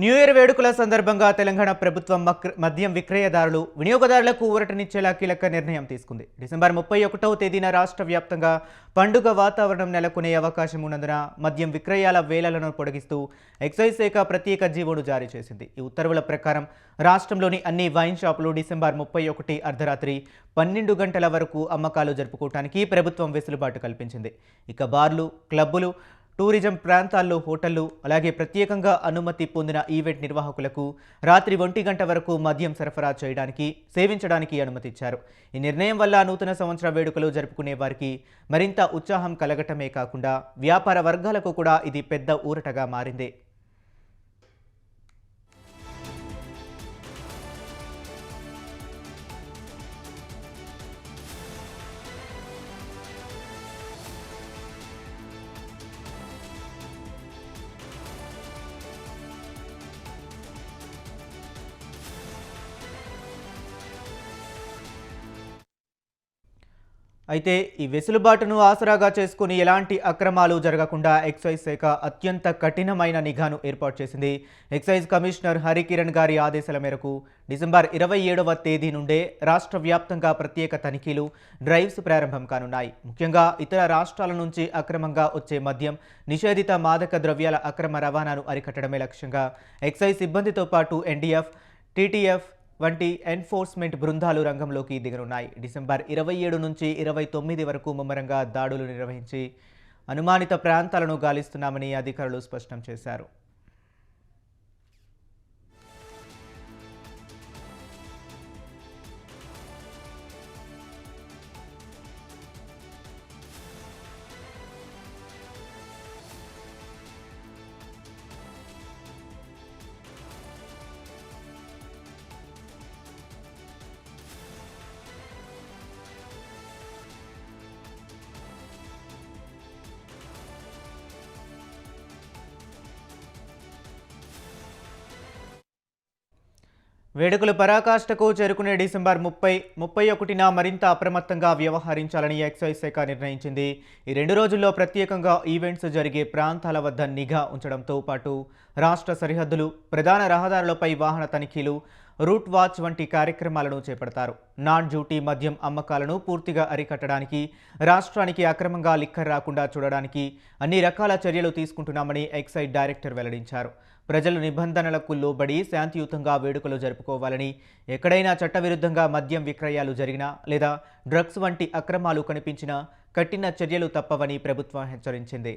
New year వేడుకల సందర్భంగా తెలంగాణ ప్రభుత్వం మద్యం విక్రయదారులు వినియోగదారులకు ఊరటనిచ్చేలా కీలక నిర్ణయం తీసుకుంది. డిసెంబర్ 31వ తేదీన రాష్ట్ర వ్యాప్తంగా పండుగ వాతావరణం నెలకొనే అవకాశం ఉన్నందున మద్యం విక్రయాల వేళలను పొడిగిస్తూ ఎక్సైజ్ శాఖ ప్రత్యేక జీవోను జారీ చేసింది. ఈ ఉత్తర్వుల ప్రకారం రాష్ట్రంలోని అన్ని వైన్ షాపులు డిసెంబర్ 31 అర్ధరాత్రి 12 గంటల వరకు అమ్మకాలు జరుపుకోవడానికి ప్రభుత్వం వెసులుబాటు కల్పించింది. ఇక బార్లు, క్లబ్బులు, టూరిజం ప్రాంతాల్లో హోటళ్లు, అలాగే ప్రత్యేకంగా అనుమతి పొందిన ఈవెంట్ నిర్వాహకులకు రాత్రి 1 గంట వరకు మద్యం సరఫరా చేయడానికి, సేవించడానికి అనుమతి ఇచ్చారు. ఈ నిర్ణయం వల్ల నూతన సంవత్సర వేడుకలు జరుపుకునే వారికి మరింత ఉత్సాహం కలగటమే కాకుండా వ్యాపార వర్గాలకు కూడా ఇది పెద్ద ఊరటగా మారింది. అయితే ఈ వెసులుబాటును ఆసరాగా చేసుకుని ఎలాంటి అక్రమాలు జరగకుండా ఎక్సైజ్ శాఖ అత్యంత కఠినమైన నిఘాను ఏర్పాటు చేసింది. ఎక్సైజ్ కమిషనర్ హరికిరణ్ గారి ఆదేశాల మేరకు డిసెంబర్ 27వ తేదీ నుండే రాష్ట్ర వ్యాప్తంగా ప్రత్యేక తనిఖీలు, డ్రైవ్స్ ప్రారంభం కానున్నాయి. ముఖ్యంగా ఇతర రాష్ట్రాల నుంచి అక్రమంగా వచ్చే మద్యం, నిషేధిత మాదక ద్రవ్యాల అక్రమ రవాణాను అరికట్టడమే లక్ష్యంగా ఎక్సైజ్ సిబ్బందితో పాటు ఎన్డీఎఫ్, టీటీఎఫ్ వంటి ఎన్ఫోర్స్మెంట్ బృందాలు రంగంలోకి దిగనున్నాయి. డిసెంబర్ 27 నుంచి 29 వరకు ముమ్మరంగా దాడులు నిర్వహించి అనుమానిత ప్రాంతాలను గాలిస్తున్నామని అధికారులు స్పష్టం చేశారు. వేడుకలు పరాకాష్ఠకు చేరుకునే డిసెంబర్ 31న మరింత అప్రమత్తంగా వ్యవహరించాలని ఎక్సైజ్ శాఖ నిర్ణయించింది. ఈ 2 రోజుల్లో ప్రత్యేకంగా ఈవెంట్స్ జరిగే ప్రాంతాల వద్ద నిఘా ఉంచడంతో పాటు రాష్ట్ర సరిహద్దులు, ప్రధాన రహదారులపై వాహన తనిఖీలు, రూట్ వాచ్ వంటి కార్యక్రమాలను చేపడతారు. నాన్ డ్యూటీ మద్యం అమ్మకాలను పూర్తిగా అరికట్టడానికి, రాష్ట్రానికి అక్రమంగా లిక్కర్ రాకుండా చూడడానికి అన్ని రకాల చర్యలు తీసుకుంటున్నామని ఎక్సైజ్ డైరెక్టర్ వెల్లడించారు. ప్రజలు నిబంధనలకు లోబడి శాంతియుతంగా వేడుకలు జరుపుకోవాలని, ఎక్కడైనా చట్టవిరుద్ధంగా మద్యం విక్రయాలు జరిగినా లేదా డ్రగ్స్ వంటి అక్రమాలు కనిపించినా కఠిన చర్యలు తప్పవని ప్రభుత్వం హెచ్చరించింది.